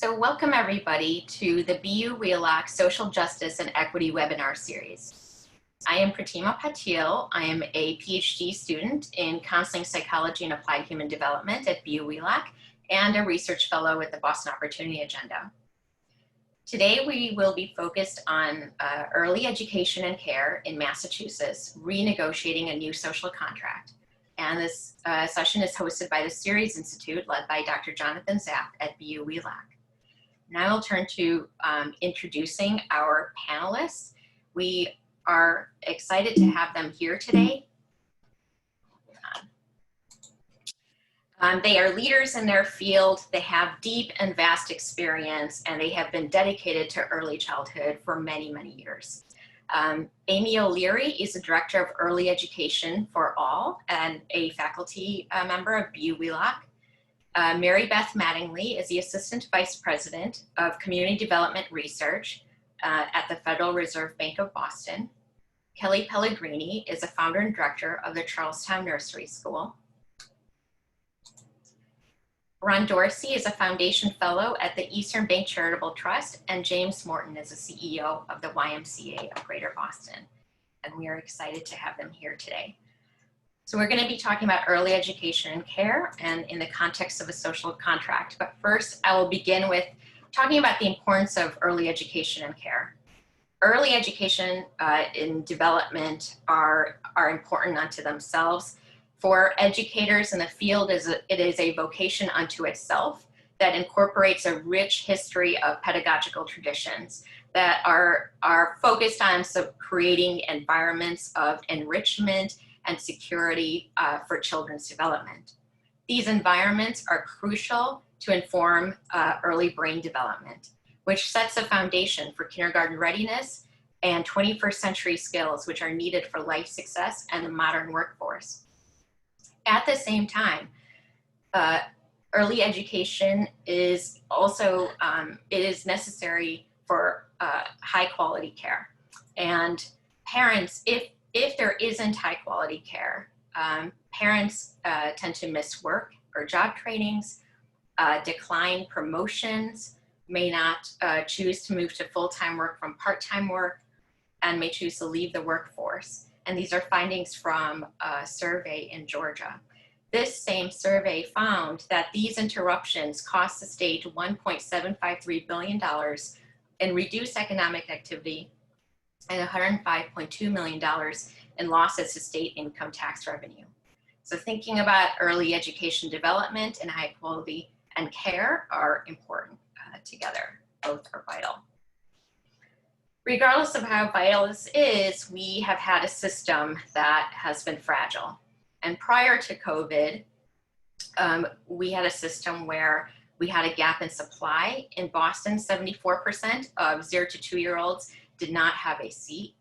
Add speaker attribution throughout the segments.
Speaker 1: So welcome everybody to the BU Wheelock Social Justice and Equity webinar series. I am Pratima Patil. I am a PhD student in Counseling Psychology and Applied Human Development at BU Wheelock and a research fellow with the Boston Opportunity Agenda. Today we will be focused on early education and care in Massachusetts, renegotiating a new social contract. And this session is hosted by the Series Institute led by Dr. Jonathan Zapp at BU Wheelock. Now I'll turn to introducing our panelists. We are excited to have them here today. They are leaders in their field. They have deep and vast experience, and they have been dedicated to early childhood for many, many years. Amy O'Leary is the Director of Early Education for All and a faculty member of BU Wheelock. Mary Beth Mattingly is the Assistant Vice President of Community Development Research at the Federal Reserve Bank of Boston. Kelly Pellegrini is a founder and director of the Charlestown Nursery School. Ron Dorsey is a Foundation Fellow at the Eastern Bank Charitable Trust, and James Morton is the CEO of the YMCA of Greater Boston. And we are excited to have them here today. So we're going to be talking about early education and care and in the context of a social contract. But first, I will begin with talking about the importance of early education and care. Early education in development are important unto themselves. For educators in the field, it is a vocation unto itself that incorporates a rich history of pedagogical traditions that are focused on creating environments of enrichment and security for children's development. These environments are crucial to inform early brain development, which sets a foundation for kindergarten readiness and 21st century skills, which are needed for life success and the modern workforce. At the same time, early education is also, it is necessary for high quality care. And parents, if there isn't high quality care, parents tend to miss work or job trainings, decline promotions, may not choose to move to full-time work from part-time work, and may choose to leave the workforce. And these are findings from a survey in Georgia. This same survey found that these interruptions cost the state $1.753 billion in reduced economic activity and $105.2 million in losses to state income tax revenue. So thinking about early education development and high quality and care are important together. Both are vital. Regardless of how vital this is, we have had a system that has been fragile. And prior to COVID, we had a system where we had a gap in supply. In Boston, 74% of 0 to 2-year-olds did not have a seat.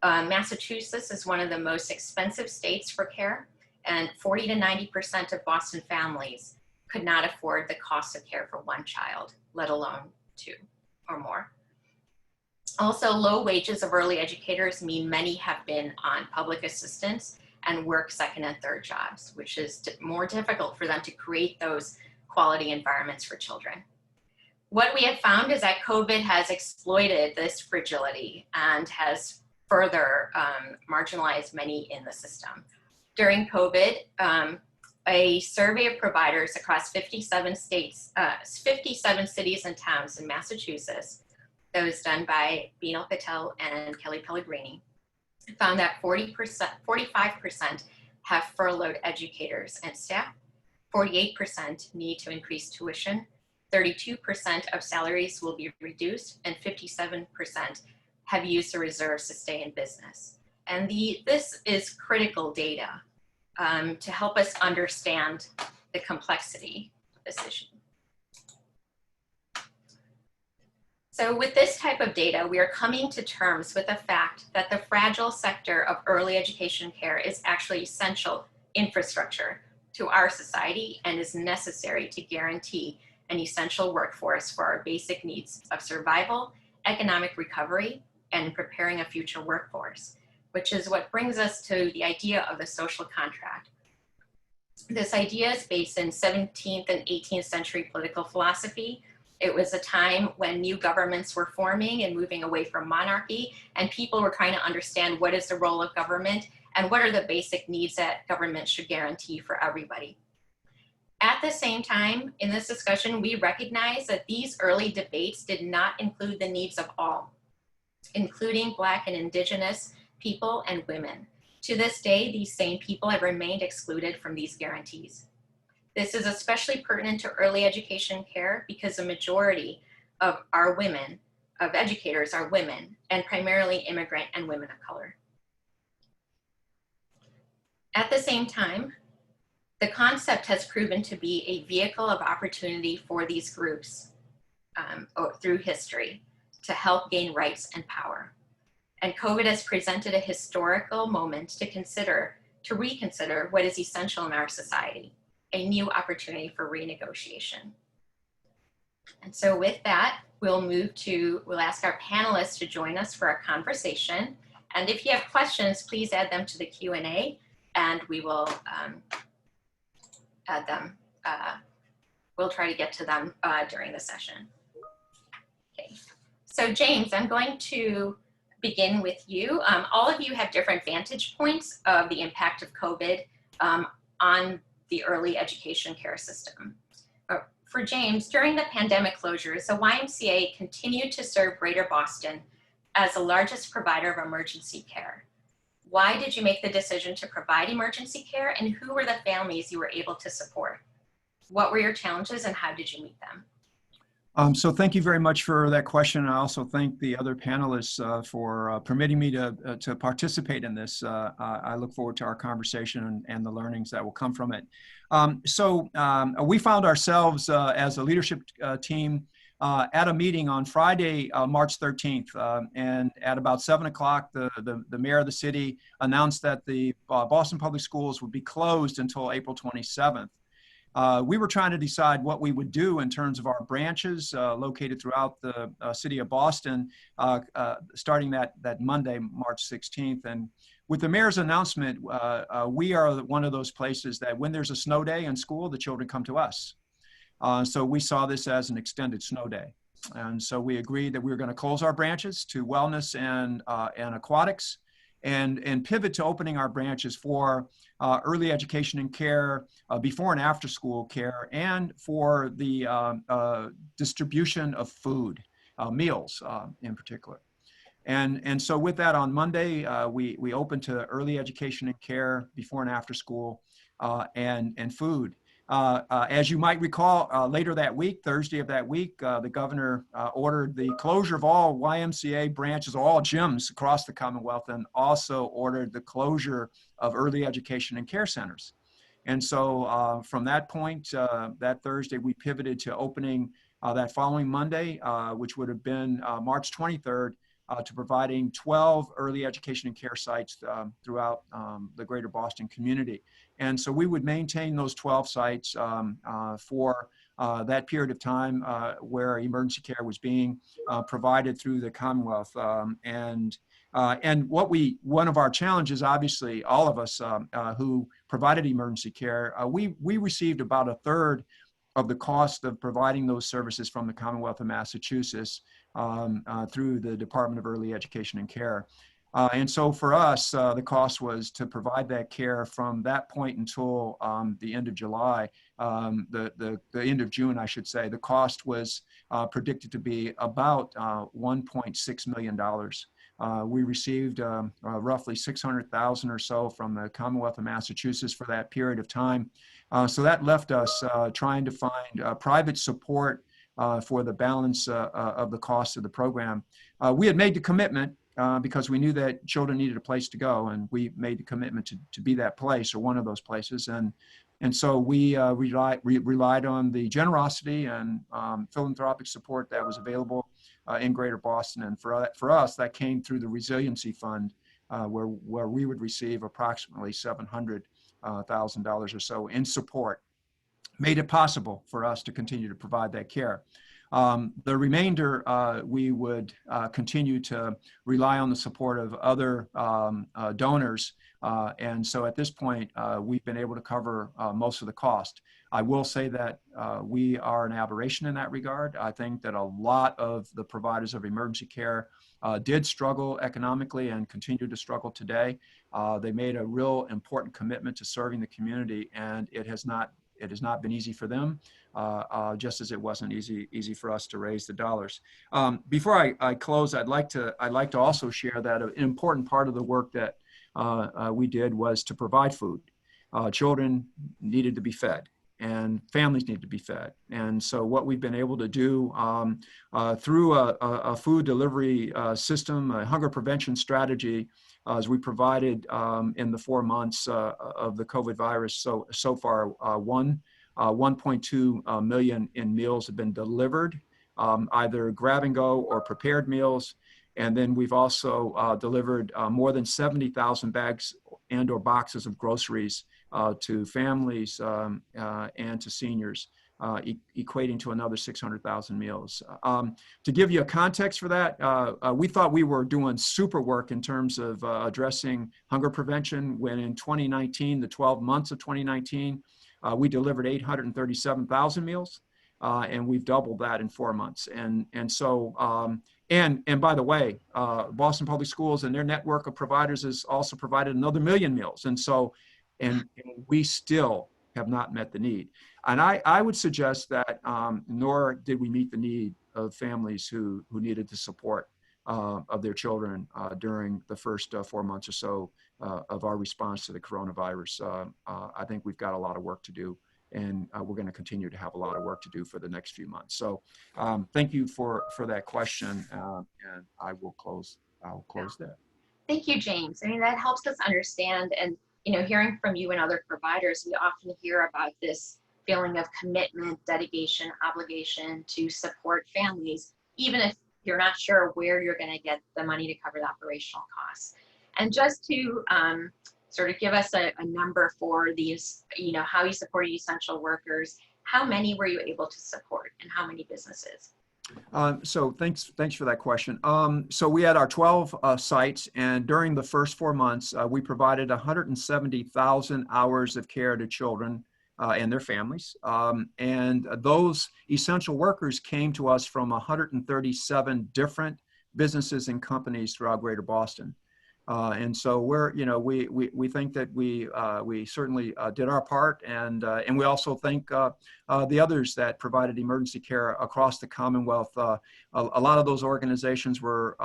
Speaker 1: Massachusetts is one of the most expensive states for care, and 40 to 90% of Boston families could not afford the cost of care for one child, let alone 2 or more. Also, low wages of early educators mean many have been on public assistance and work second and third jobs, which is more difficult for them to create those quality environments for children. What we have found is that COVID has exploited this fragility and has further marginalized many in the system. During COVID, a survey of providers across 57 states, 57 cities and towns in Massachusetts that was done by Binal Patel and Kelly Pellegrini found that 45% have furloughed educators and staff, 48% need to increase tuition, 32% of salaries will be reduced, and 57% have used the reserves to stay in business. And this is critical data to help us understand the complexity of this issue. So with this type of data, we are coming to terms with the fact that the fragile sector of early education care is actually essential infrastructure to our society and is necessary to guarantee an essential workforce for our basic needs of survival, economic recovery, and preparing a future workforce, which is what brings us to the idea of the social contract. This idea is based in 17th and 18th century political philosophy It was a time when new governments were forming and moving away from monarchy, and people were trying to understand what is the role of government and what are the basic needs that government should guarantee for everybody. At the same time, in this discussion, we recognize that these early debates did not include the needs of all, including Black and Indigenous people and women. To this day, these same people have remained excluded from these guarantees. This is especially pertinent to early education care because the majority of our women, of educators, are women, and primarily immigrant and women of color. At the same time, the concept has proven to be a vehicle of opportunity for these groups through history to help gain rights and power. And COVID has presented a historical moment to reconsider what is essential in our society, a new opportunity for renegotiation. And so with that, we'll ask our panelists to join us for a conversation. And if you have questions, please add them to the Q&A and we will add them. We'll try to get to them during the session. Okay, so James, I'm going to begin with you. All of you have different vantage points of the impact of COVID on the early education care system. For James, during the pandemic closures, the YMCA continued to serve Greater Boston as the largest provider of emergency care. Why did you make the decision to provide emergency care, and who were the families you were able to support? What were your challenges and how did you meet them?
Speaker 2: So thank you very much for that question. I also thank the other panelists for permitting me to participate in this. I look forward to our conversation and the learnings that will come from it. We found ourselves as a leadership team at a meeting on Friday, March 13th, and at about 7 o'clock, the mayor of the city announced that the Boston Public Schools would be closed until April 27th. We were trying to decide what we would do in terms of our branches located throughout the city of Boston, starting that Monday, March 16th. And with the mayor's announcement, we are one of those places that when there's a snow day in school, the children come to us. So we saw this as an extended snow day. And so we agreed that we were going to close our branches to wellness and aquatics and pivot to opening our branches for early education and care, before and after school care, and for the distribution of food, meals in particular. And so with that, on Monday, we opened to early education and care, before and after school, and food. As you might recall, later that week, Thursday of that week, the governor ordered the closure of all YMCA branches, all gyms across the Commonwealth, and also ordered the closure of early education and care centers. And so from that point, that Thursday, we pivoted to opening that following Monday, which would have been March 23rd, to providing 12 early education and care sites throughout the greater Boston community. And so we would maintain those 12 sites for that period of time where emergency care was being provided through the Commonwealth. And one of our challenges, obviously, all of us who provided emergency care, we received about a third of the cost of providing those services from the Commonwealth of Massachusetts through the Department of Early Education and Care. And so for us, the cost was to provide that care from that point until the end of July, the end of June, I should say. The cost was predicted to be about $1.6 million. We received roughly $600,000 or so from the Commonwealth of Massachusetts for that period of time. So that left us trying to find private support for the balance of the cost of the program. We had made the commitment because we knew that children needed a place to go, and we made the commitment to be that place or one of those places. And so we relied on the generosity and philanthropic support that was available in Greater Boston. And for us, that came through the Resiliency Fund, where we would receive approximately $700,000 or so in support. Made it possible for us to continue to provide that care. The remainder, we would continue to rely on the support of other donors And so at this point, we've been able to cover most of the cost. I will say that we are an aberration in that regard. I think that a lot of the providers of emergency care did struggle economically and continue to struggle today. They made a real important commitment to serving the community, and it has not been easy for them, just as it wasn't easy for us to raise the dollars. Before I close, I'd like to also share that an important part of the work that we did was to provide food. Children needed to be fed, and families need to be fed. And so what we've been able to do through a food delivery system, a hunger prevention strategy, as we provided in the 4 months of the COVID virus. So far, 1.2 million in meals have been delivered, either grab and go or prepared meals. And then we've also delivered more than 70,000 bags and or boxes of groceries to families and to seniors, equating to another 600,000 meals. To give you a context for that, we thought we were doing super work in terms of addressing hunger prevention when in 2019, the 12 months of 2019, we delivered 837,000 meals, and we've doubled that in 4 months. And by the way, Boston Public Schools and their network of providers has also provided another 1 million meals. And so, and we still have not met the need. And I would suggest that nor did we meet the need of families who needed the support of their children during the first 4 months or so of our response to the coronavirus. I think we've got a lot of work to do, and we're going to continue to have a lot of work to do for the next few months. So thank you for that question, and I'll close there.
Speaker 1: Thank you, James. I mean, that helps us understand, and hearing from you and other providers, we often hear about this feeling of commitment, dedication, obligation to support families, even if you're not sure where you're going to get the money to cover the operational costs. And just to sort of give us a number for these, how you supported essential workers, how many were you able to support and how many businesses?
Speaker 2: So thanks for that question. So we had our 12 sites, and during the first 4 months, we provided 170,000 hours of care to children and their families. And those essential workers came to us from 137 different businesses and companies throughout Greater Boston. And so we think that we certainly did our part, and we also thank the others that provided emergency care across the Commonwealth. A lot of those organizations were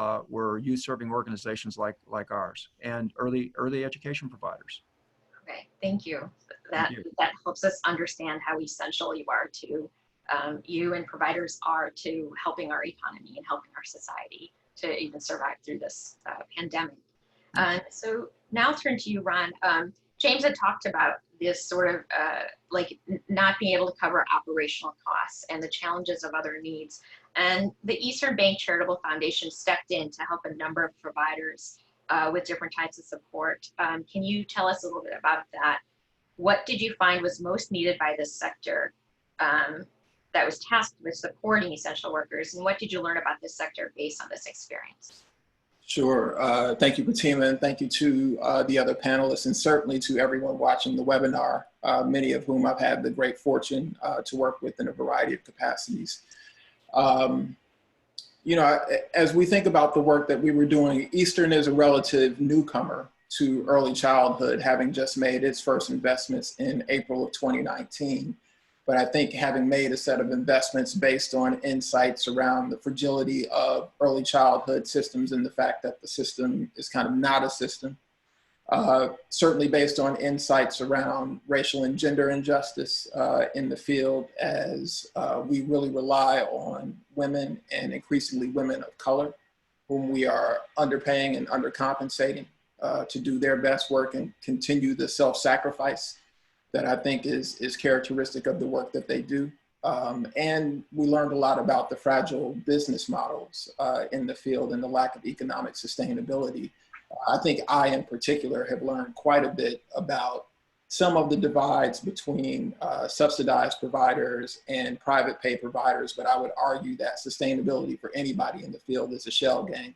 Speaker 2: youth serving organizations like ours, and early education providers.
Speaker 1: Okay, thank you. That helps us understand how essential you are to you and providers are to helping our economy and helping our society to even survive through this pandemic. So now I'll turn to you, Ron. James had talked about this sort of not being able to cover operational costs and the challenges of other needs. And the Eastern Bank Charitable Foundation stepped in to help a number of providers with different types of support. Can you tell us a little bit about that? What did you find was most needed by this sector that was tasked with supporting essential workers? And what did you learn about this sector based on this experience?
Speaker 3: Sure. Thank you, Fatima, and thank you to the other panelists, and certainly to everyone watching the webinar, many of whom I've had the great fortune to work with in a variety of capacities. As we think about the work that we were doing, Eastern is a relative newcomer to early childhood, having just made its first investments in April of 2019. But I think having made a set of investments based on insights around the fragility of early childhood systems and the fact that the system is kind of not a system, certainly based on insights around racial and gender injustice in the field, as we really rely on women and increasingly women of color, whom we are underpaying and undercompensating to do their best work and continue the self-sacrifice that I think is characteristic of the work that they do. And we learned a lot about the fragile business models in the field and the lack of economic sustainability. I think I, in particular, have learned quite a bit about some of the divides between subsidized providers and private pay providers, but I would argue that sustainability for anybody in the field is a shell game.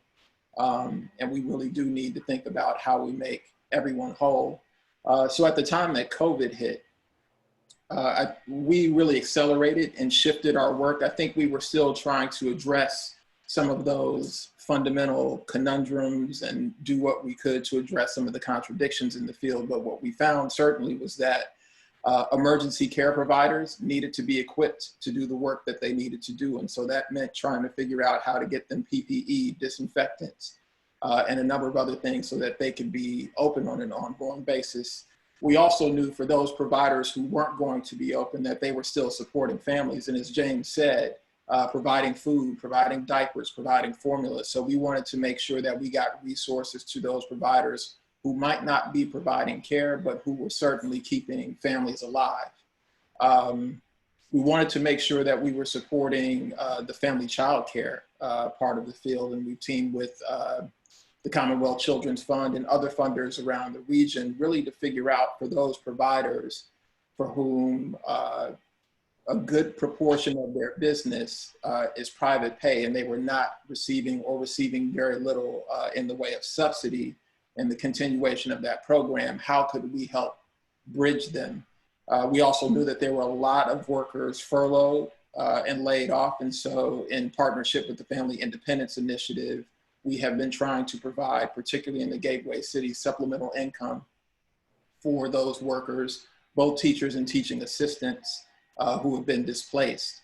Speaker 3: And we really do need to think about how we make everyone whole. So at the time that COVID hit, we really accelerated and shifted our work. I think we were still trying to address some of those fundamental conundrums and do what we could to address some of the contradictions in the field. But what we found certainly was that emergency care providers needed to be equipped to do the work that they needed to do. And so that meant trying to figure out how to get them PPE, disinfectants, and a number of other things so that they could be open on an ongoing basis. We also knew for those providers who weren't going to be open that they were still supporting families. And as James said, providing food, providing diapers, providing formula. So we wanted to make sure that we got resources to those providers who might not be providing care, but who were certainly keeping families alive. We wanted to make sure that we were supporting the family child care part of the field, and we teamed with the Commonwealth Children's Fund and other funders around the region, really to figure out for those providers for whom a good proportion of their business is private pay, and they were not receiving or receiving very little in the way of subsidy and the continuation of that program. How could we help bridge them? We also knew that there were a lot of workers furloughed and laid off, and so in partnership with the Family Independence Initiative, we have been trying to provide, particularly in the gateway cities, supplemental income for those workers, both teachers and teaching assistants who have been displaced.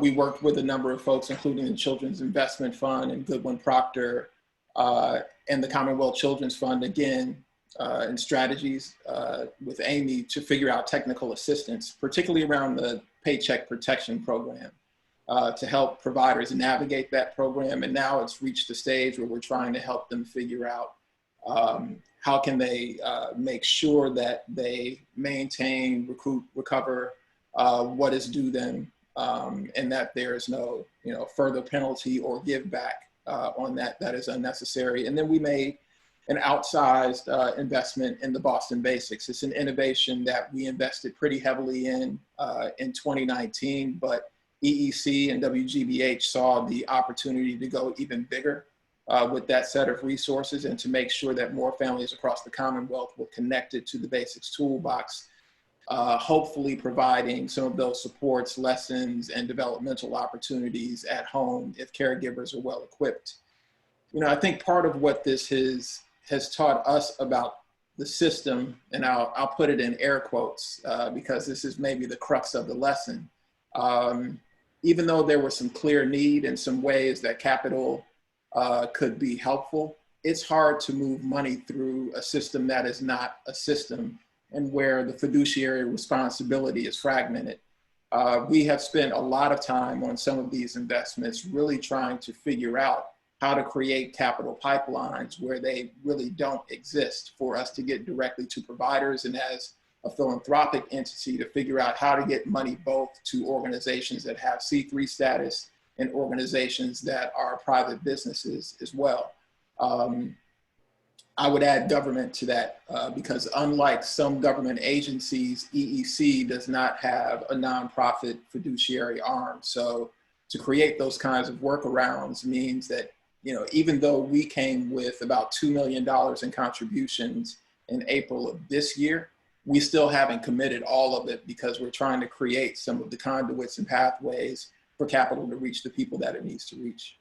Speaker 3: We worked with a number of folks, including the Children's Investment Fund and Goodwin Procter and the Commonwealth Children's Fund, again, and strategies with Amy to figure out technical assistance, particularly around the Paycheck Protection Program, to help providers navigate that program. And now it's reached the stage where we're trying to help them figure out how can they make sure that they maintain, recruit, recover what is due them, and that there is no further penalty or give back on that is unnecessary. And then we made an outsized investment in the Boston Basics. It's an innovation that we invested pretty heavily in 2019, but EEC and WGBH saw the opportunity to go even bigger with that set of resources and to make sure that more families across the Commonwealth were connected to the Basics toolbox, hopefully providing some of those supports, lessons, and developmental opportunities at home if caregivers are well equipped. I think part of what this has taught us about the system, and I'll put it in air quotes because this is maybe the crux of the lesson. Even though there was some clear need and some ways that capital could be helpful, it's hard to move money through a system that is not a system and where the fiduciary responsibility is fragmented. We have spent a lot of time on some of these investments really trying to figure out how to create capital pipelines where they really don't exist for us to get directly to providers, and as a philanthropic entity to figure out how to get money both to organizations that have C3 status and organizations that are private businesses as well. I would add government to that because unlike some government agencies, EEC does not have a nonprofit fiduciary arm. So to create those kinds of workarounds means that, even though we came with about $2 million in contributions in April of this year, we still haven't committed all of it because we're trying to create some of the conduits and pathways for capital to reach the people that it needs to reach.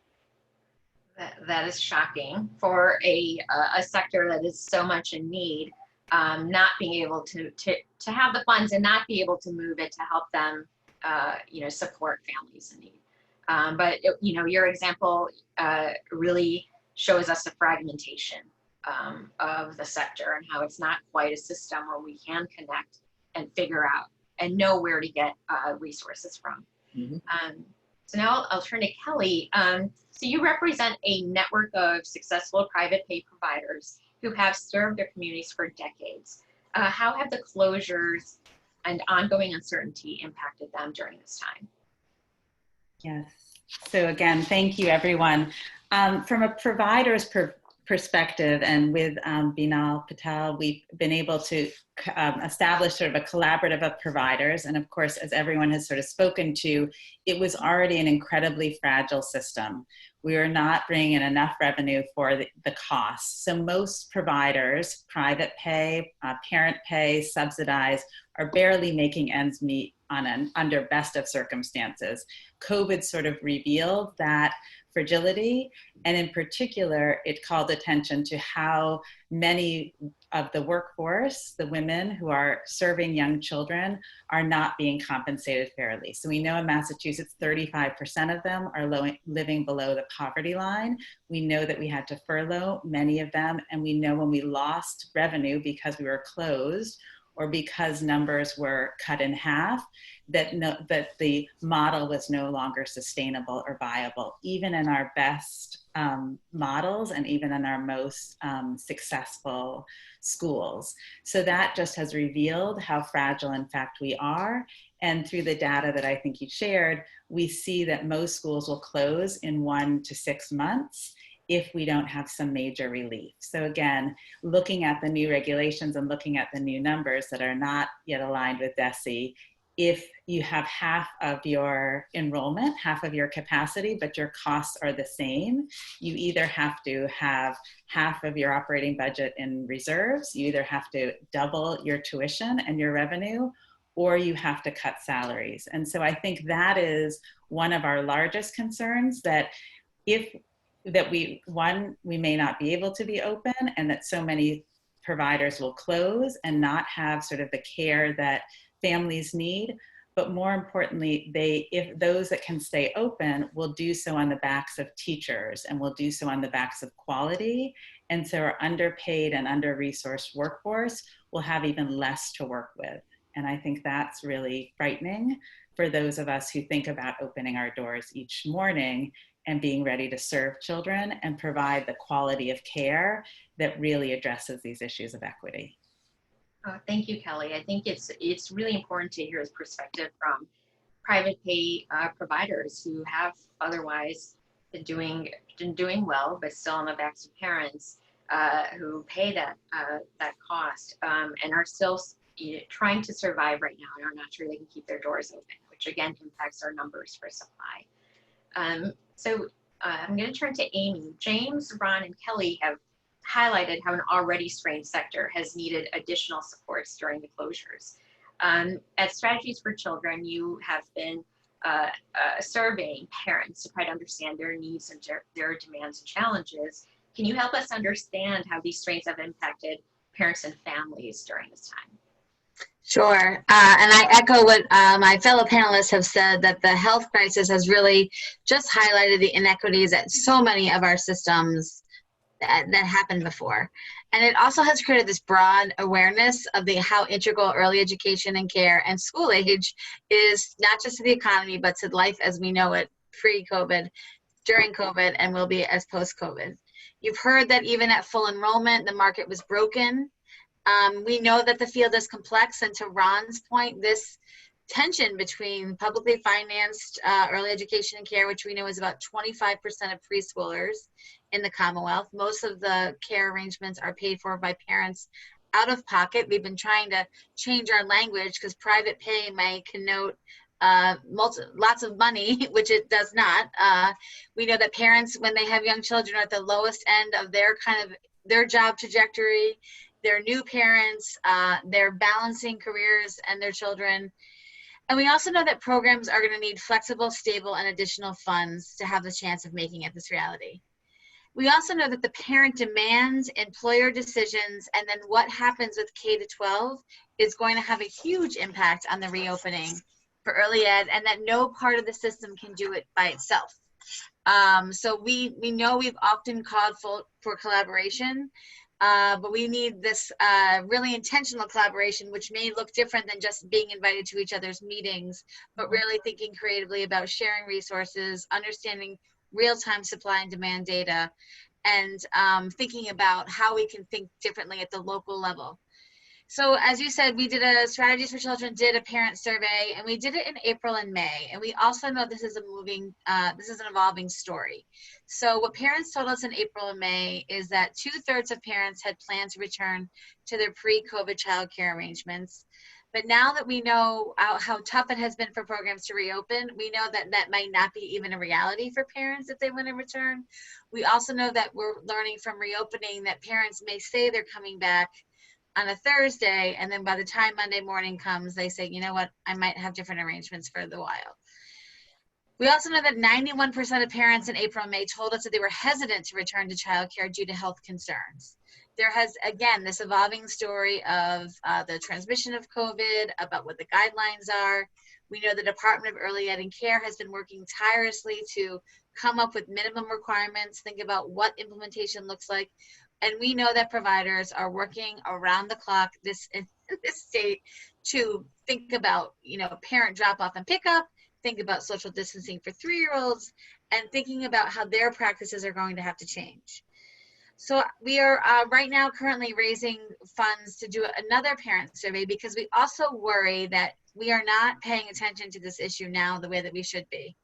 Speaker 1: That is shocking for a sector that is so much in need, not being able to have the funds and not be able to move it to help them, support families in need. But your example really shows us the fragmentation of the sector and how it's not quite a system where we can connect and figure out and know where to get resources from. Mm-hmm. So now I'll turn to Kelly. So you represent a network of successful private pay providers who have served their communities for decades. How have the closures and ongoing uncertainty impacted them during this time?
Speaker 4: Yes. So again, thank you, everyone. From a provider's perspective, and with Binal Patel, we've been able to established sort of a collaborative of providers. And of course, as everyone has sort of spoken to, it was already an incredibly fragile system. We were not bringing in enough revenue for the costs. So most providers, private pay, parent pay, subsidized, are barely making ends meet under best of circumstances. COVID sort of revealed that fragility, and in particular, it called attention to how many of the workforce, the women who are serving young children, are not being compensated fairly. So we know in Massachusetts, 35% of them are living below the poverty line. We know that we had to furlough many of them, and we know when we lost revenue because we were closed or because numbers were cut in half, that the model was no longer sustainable or viable, even in our best models and even in our most successful schools. So that just has revealed how fragile, in fact, we are. And through the data that I think you shared, we see that most schools will close in 1 to 6 months if we don't have some major relief. So again, looking at the new regulations and looking at the new numbers that are not yet aligned with DESE, if you have half of your enrollment, half of your capacity, but your costs are the same, you either have to have half of your operating budget in reserves, you either have to double your tuition and your revenue, or you have to cut salaries. And so I think that is one of our largest concerns, that we may not be able to be open, and that so many providers will close and not have sort of the care that families need. But more importantly, if those that can stay open will do so on the backs of teachers and will do so on the backs of quality. And so our underpaid and under-resourced workforce will have even less to work with. And I think that's really frightening for those of us who think about opening our doors each morning and being ready to serve children and provide the quality of care that really addresses these issues of equity.
Speaker 1: Thank you, Kelly. I think it's really important to hear his perspective from private pay providers who have otherwise been doing well, but still on the backs of parents who pay that cost and are still trying to survive right now and are not sure they can keep their doors open, which again impacts our numbers for supply. So I'm going to turn to Amy. James, Ron, and Kelly have highlighted how an already strained sector has needed additional supports during the closures. At Strategies for Children, you have been surveying parents to try to understand their needs and their demands and challenges. Can you help us understand how these strains have impacted parents and families during this time?
Speaker 5: Sure. And I echo what my fellow panelists have said, that the health crisis has really just highlighted the inequities at so many of our systems that happened before. And it also has created this broad awareness of how integral early education and care and school age is, not just to the economy, but to life as we know it pre-COVID, during COVID, and will be as post-COVID. You've heard that even at full enrollment, the market was broken. We know that the field is complex, and to Ron's point, this tension between publicly financed early education and care, which we know is about 25% of preschoolers in the Commonwealth. Most of the care arrangements are paid for by parents out of pocket. We've been trying to change our language because private pay may connote lots of money, which it does not. We know that parents, when they have young children, are at the lowest end of their job trajectory. They're new parents, they're balancing careers and their children. And we also know that programs are going to need flexible, stable, and additional funds to have the chance of making it this reality. We also know that the parent demands, employer decisions, and then what happens with K-12 is going to have a huge impact on the reopening for early ed, and that no part of the system can do it by itself. So we know we've often called for collaboration, but we need this really intentional collaboration, which may look different than just being invited to each other's meetings, but really thinking creatively about sharing resources, understanding real-time supply and demand data, and thinking about how we can think differently at the local level. So as you said, we did a Strategies for Children, did a parent survey, and we did it in April and May. And we also know this is this is an evolving story. So what parents told us in April and May is that 2/3 of parents had planned to return to their pre-COVID childcare arrangements. But now that we know how tough it has been for programs to reopen, we know that that might not be even a reality for parents if they want to return. We also know that we're learning from reopening that parents may say they're coming back on a Thursday, and then by the time Monday morning comes, they say, you know what, I might have different arrangements for the while. We also know that 91% of parents in April and May told us that they were hesitant to return to childcare due to health concerns. There has, again, this evolving story of the transmission of COVID, about what the guidelines are. We know the Department of Early Ed and Care has been working tirelessly to come up with minimum requirements, think about what implementation looks like. And we know that providers are working around the clock in this state to think about, parent drop off and pickup, think about social distancing for 3-year-olds, and thinking about how their practices are going to have to change. So we are right now currently raising funds to do another parent survey because we also worry that we are not paying attention to this issue now the way that we should be.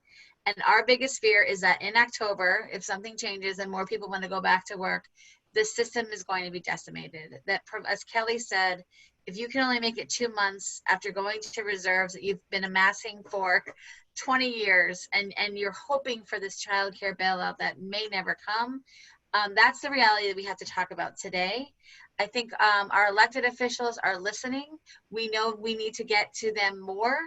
Speaker 5: And our biggest fear is that in October, if something changes and more people want to go back to work, the system is going to be decimated. That, as Kelly said, if you can only make it 2 months after going to reserves that you've been amassing for 20 years and you're hoping for this childcare bailout that may never come, that's the reality that we have to talk about today. I think our elected officials are listening. We know we need to get to them more.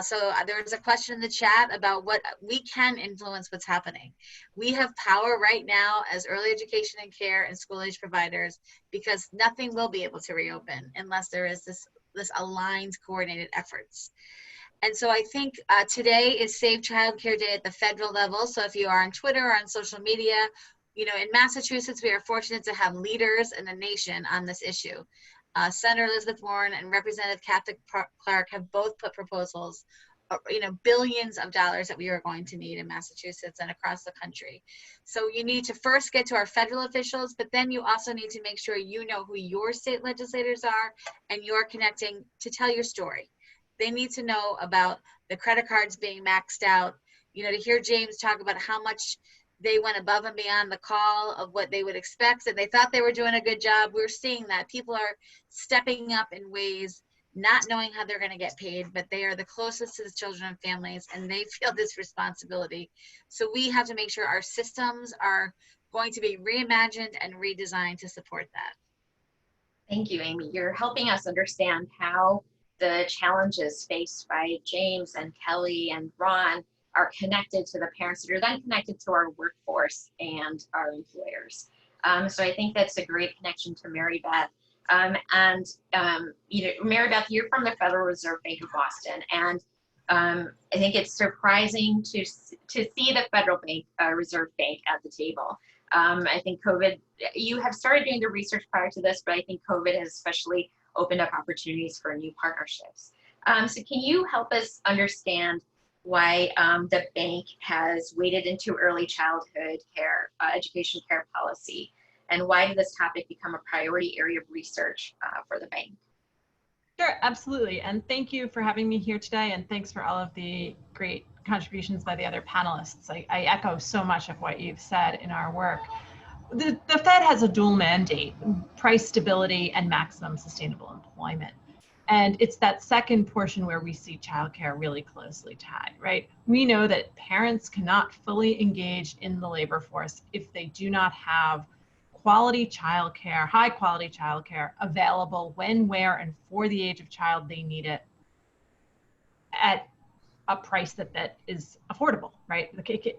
Speaker 5: So there was a question in the chat about what we can influence what's happening. We have power right now as early education and care and school age providers because nothing will be able to reopen unless there is this aligned, coordinated efforts. And so I think today is Save Childcare Day at the federal level. So if you are on Twitter or on social media, in Massachusetts, we are fortunate to have leaders in the nation on this issue. Senator Elizabeth Warren and Representative Kathy Clark have both put proposals, billions of dollars that we are going to need in Massachusetts and across the country. So you need to first get to our federal officials, but then you also need to make sure you know who your state legislators are and you're connecting to tell your story. They need to know about the credit cards being maxed out, to hear James talk about how much they went above and beyond the call of what they would expect, and they thought they were doing a good job. We're seeing that people are stepping up in ways, not knowing how they're going to get paid, but they are the closest to the children and families, and they feel this responsibility. So we have to make sure our systems are going to be reimagined and redesigned to support that.
Speaker 1: Thank you, Amy. You're helping us understand how the challenges faced by James and Kelly and Ron are connected to the parents that are then connected to our workforce and our employers. So I think that's a great connection to Mary Beth. Mary Beth, you're from the Federal Reserve Bank of Boston, and I think it's surprising to see the Federal Reserve Bank at the table. I think COVID, you have started doing the research prior to this, but I think COVID has especially opened up opportunities for new partnerships. So can you help us understand why the bank has waded into early childhood care, education care policy, and why did this topic become a priority area of research for the bank?
Speaker 6: Sure, absolutely. And thank you for having me here today, and thanks for all of the great contributions by the other panelists. I echo so much of what you've said in our work. The Fed has a dual mandate: price stability and maximum sustainable employment. And it's that second portion where we see childcare really closely tied, right? We know that parents cannot fully engage in the labor force if they do not have quality childcare, high quality childcare available when, where, and for the age of child they need it at a price that is affordable, right?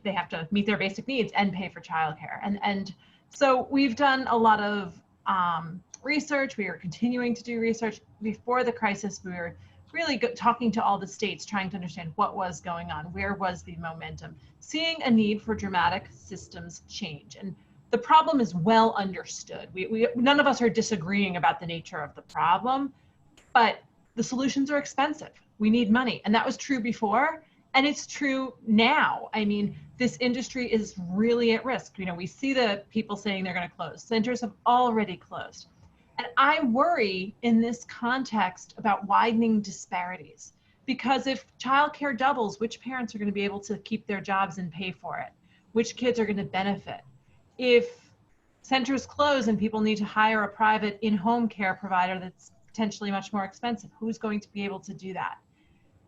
Speaker 6: They have to meet their basic needs and pay for childcare. And so we've done a lot of research. We are continuing to do research. Before the crisis, we were really talking to all the states, trying to understand what was going on, where was the momentum, seeing a need for dramatic systems change. And the problem is well understood. None of us are disagreeing about the nature of the problem, but the solutions are expensive. We need money. And that was true before, and it's true now. I mean, this industry is really at risk. We see the people saying they're going to close. Centers have already closed. And I worry in this context about widening disparities, because if childcare doubles, which parents are going to be able to keep their jobs and pay for it? Which kids are going to benefit? If centers close and people need to hire a private in-home care provider that's potentially much more expensive, who's going to be able to do that?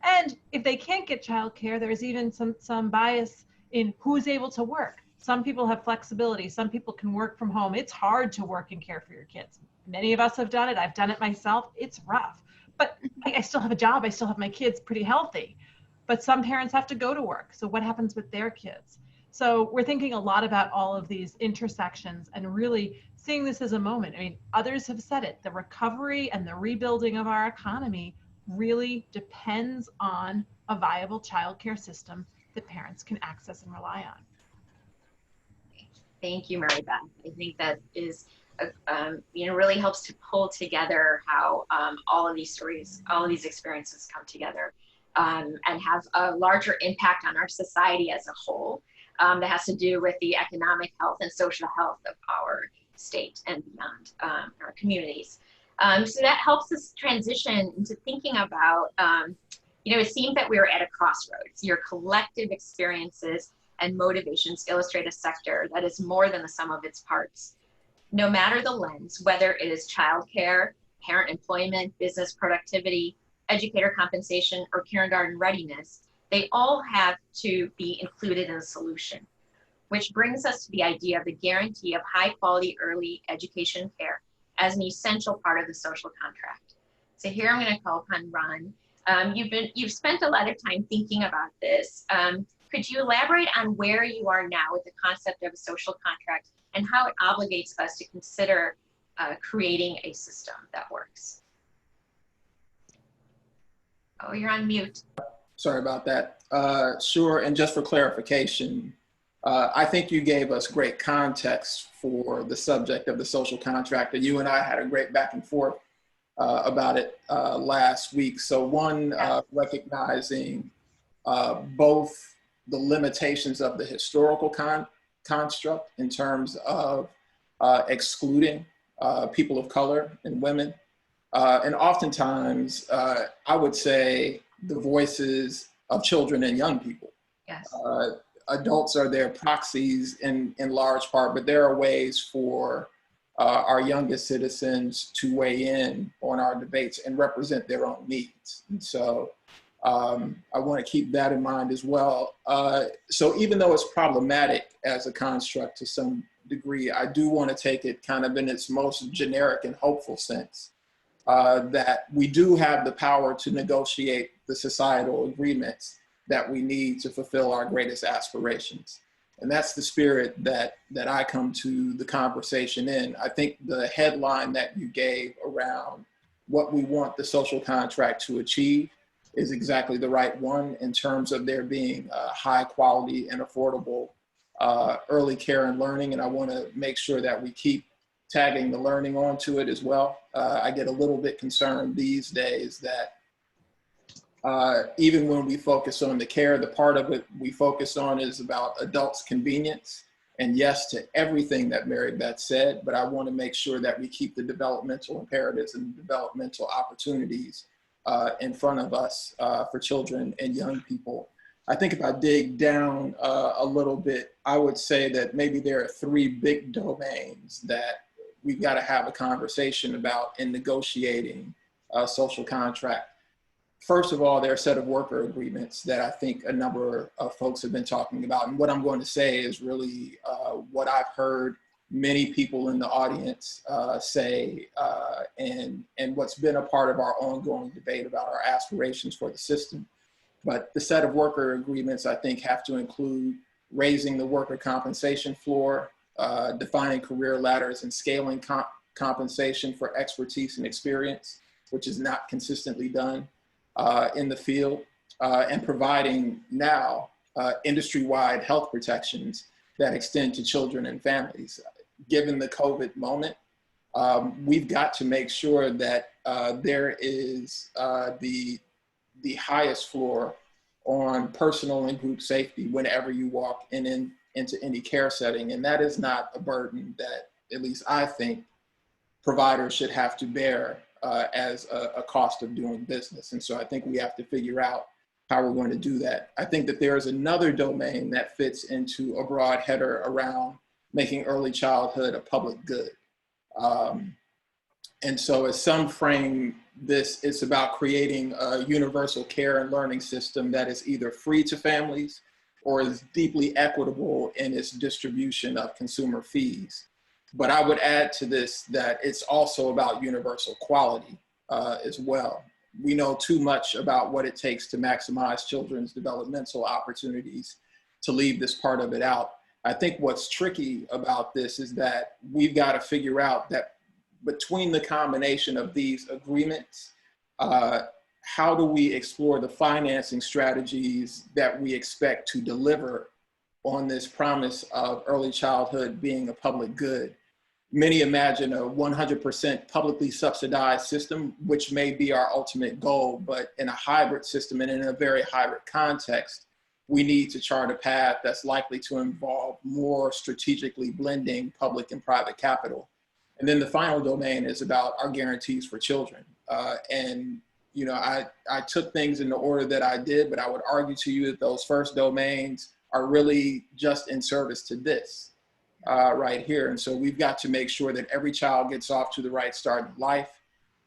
Speaker 6: And if they can't get childcare, there's even some bias in who's able to work. Some people have flexibility. Some people can work from home. It's hard to work and care for your kids. Many of us have done it. I've done it myself. It's rough, but I still have a job. I still have my kids pretty healthy, but some parents have to go to work. So what happens with their kids? So we're thinking a lot about all of these intersections and really seeing this as a moment. I mean, others have said it, the recovery and the rebuilding of our economy really depends on a viable childcare system that parents can access and rely on.
Speaker 1: Thank you, Mary Beth. I think that is, really helps to pull together how all of these stories, all of these experiences come together and have a larger impact on our society as a whole that has to do with the economic health and social health of our state and beyond our communities. So that helps us transition into thinking about, it seems that we're at a crossroads. Your collective experiences and motivations illustrate a sector that is more than the sum of its parts. No matter the lens, whether it is childcare, parent employment, business productivity, educator compensation, or kindergarten readiness, they all have to be included in the solution, which brings us to the idea of the guarantee of high quality early education care as an essential part of the social contract. So here I'm going to call upon Ron. You've spent a lot of time thinking about this. Could you elaborate on where you are now with the concept of a social contract and how it obligates us to consider creating a system that works? Oh, you're on mute.
Speaker 3: Sorry about that. Sure, and just for clarification, I think you gave us great context for the subject of the social contract, and you and I had a great back and forth about it last week. So one, recognizing both the limitations of the historical construct in terms of excluding people of color and women. And oftentimes, I would say the voices of children and young people.
Speaker 1: Yes.
Speaker 3: Adults are their proxies in large part, but there are ways for our youngest citizens to weigh in on our debates and represent their own needs. And so I want to keep that in mind as well. So even though it's problematic as a construct to some degree, I do want to take it kind of in its most generic and hopeful sense, that we do have the power to negotiate the societal agreements that we need to fulfill our greatest aspirations. And that's the spirit that I come to the conversation in. I think the headline that you gave around what we want the social contract to achieve is exactly the right one in terms of there being high quality and affordable early care and learning. And I want to make sure that we keep tagging the learning onto it as well. I get a little bit concerned these days that even when we focus on the care, the part of it we focus on is about adults' convenience. And yes to everything that Mary Beth said, but I want to make sure that we keep the developmental imperatives and developmental opportunities in front of us for children and young people. I think if I dig down a little bit, I would say that maybe there are three big domains that we've got to have a conversation about in negotiating a social contract. First of all, there are a set of worker agreements that I think a number of folks have been talking about. And what I'm going to say is really what I've heard many people in the audience say, and what's been a part of our ongoing debate about our aspirations for the system. But the set of worker agreements, I think, have to include raising the worker compensation floor, defining career ladders and scaling compensation for expertise and experience, which is not consistently done in the field, and providing now industry-wide health protections that extend to children and families. Given the COVID moment, we've got to make sure that there is the highest floor on personal and group safety whenever you walk into any care setting. And that is not a burden that, at least I think, providers should have to bear as a cost of doing business. And so I think we have to figure out how we're going to do that. I think that there is another domain that fits into a broad header around making early childhood a public good. And so as some frame this, it's about creating a universal care and learning system that is either free to families or is deeply equitable in its distribution of consumer fees. But I would add to this that it's also about universal quality as well. We know too much about what it takes to maximize children's developmental opportunities to leave this part of it out. I think what's tricky about this is that we've got to figure out that between the combination of these agreements, how do we explore the financing strategies that we expect to deliver on this promise of early childhood being a public good? Many imagine a 100% publicly subsidized system, which may be our ultimate goal, but in a hybrid system and in a very hybrid context, we need to chart a path that's likely to involve more strategically blending public and private capital. And then the final domain is about our guarantees for children. And you know, I took things in the order that I did, but I would argue to you that those first domains are really just in service to this right here. And so we've got to make sure that every child gets off to the right start in life,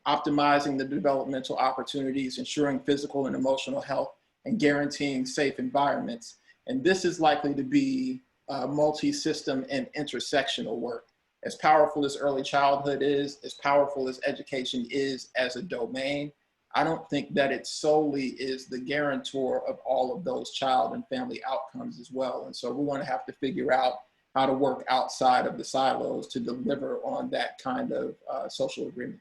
Speaker 3: optimizing the developmental opportunities, ensuring physical and emotional health, and guaranteeing safe environments. And this is likely to be multi-system and intersectional work. As powerful as early childhood is, as powerful as education is as a domain, I don't think that it solely is the guarantor of all of those child and family outcomes as well. And so we're going to have to figure out how to work outside of the silos to deliver on that kind of social agreement.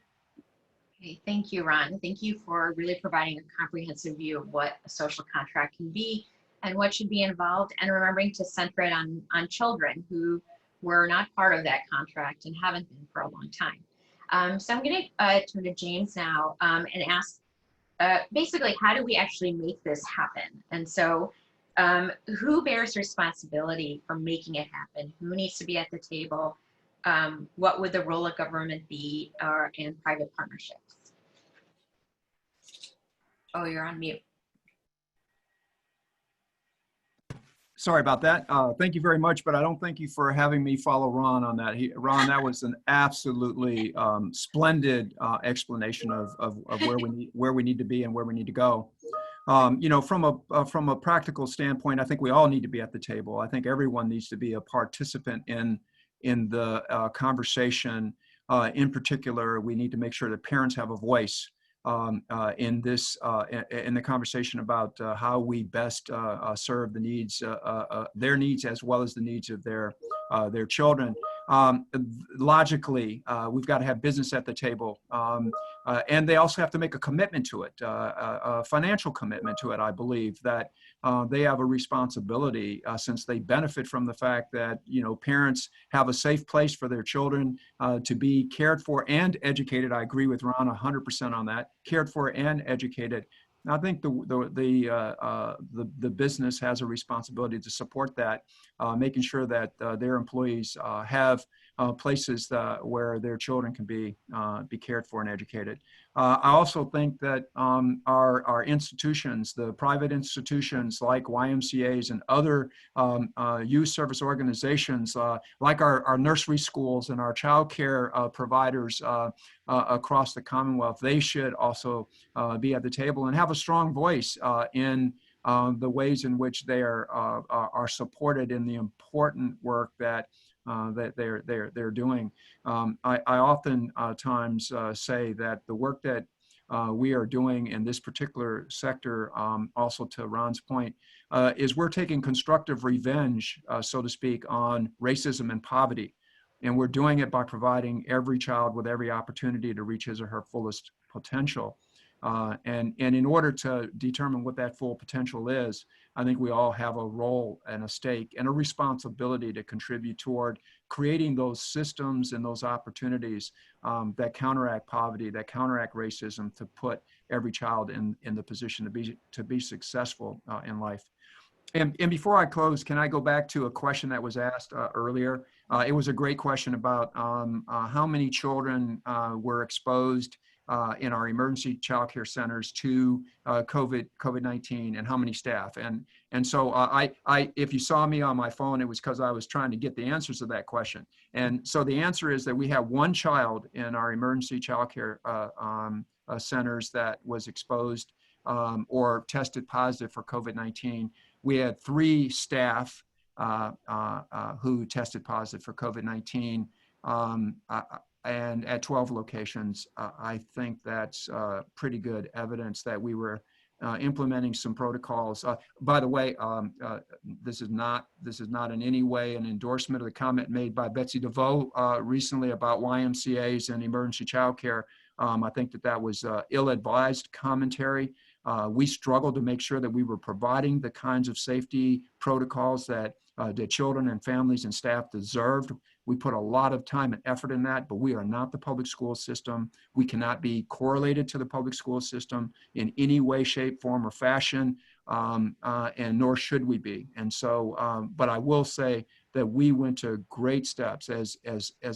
Speaker 1: Okay, thank you, Ron. Thank you for really providing a comprehensive view of what a social contract can be and what should be involved, and remembering to center it on children who were not part of that contract and haven't been for a long time. So I'm going to turn to James now and ask basically, how do we actually make this happen? And so who bears responsibility for making it happen? Who needs to be at the table? What would the role of government be in private partnerships? Oh, you're on mute.
Speaker 2: Sorry about that. Thank you very much, but I don't thank you for having me follow Ron on that. Ron, that was an absolutely splendid explanation of where we need to be and where we need to go. You know, from a practical standpoint, I think we all need to be at the table. I think everyone needs to be a participant in the conversation. In particular, we need to make sure that parents have a voice in the conversation about how we best serve the needs, their needs as well as the needs of their children. Logically, we've got to have business at the table, and they also have to make a commitment to it, a financial commitment to it. I believe that they have a responsibility since they benefit from the fact that, you know, parents have a safe place for their children to be cared for and educated. I agree with Ron 100% on that. Cared for and educated. I think the business has a responsibility to support that, making sure that their employees have places where their children can be cared for and educated. I also think that our institutions, the private institutions like YMCAs and other youth service organizations, like our nursery schools and our child care providers across the Commonwealth, they should also be at the table and have a strong voice in the ways in which they are supported in the important work that they're doing. I often times say that the work that we are doing in this particular sector, also to Ron's point, is we're taking constructive revenge, so to speak, on racism and poverty. And we're doing it by providing every child with every opportunity to reach his or her fullest potential. And in order to determine what that full potential is, I think we all have a role and a stake and a responsibility to contribute toward creating those systems and those opportunities that counteract poverty, that counteract racism, to put every child in the position to be successful in life. And before I close, can I go back to a question that was asked earlier? It was a great question about how many children were exposed in our emergency child care centers to COVID-19 and how many staff. And so if you saw me on my phone, it was because I was trying to get the answers to that question. And so the answer is that we have one child in our emergency child care centers that was exposed or tested positive for COVID-19. We had 3 staff who tested positive for COVID-19 and at 12 locations. I think that's pretty good evidence that we were implementing some protocols. By the way, this is not in any way an endorsement of the comment made by Betsy DeVoe recently about YMCAs and emergency child care. I think that was ill-advised commentary. We struggled to make sure that we were providing the kinds of safety protocols that the children and families and staff deserved. We put a lot of time and effort in that, but we are not the public school system. We cannot be correlated to the public school system in any way, shape, form, or fashion, and nor should we be. And so, but I will say that we went to great steps, as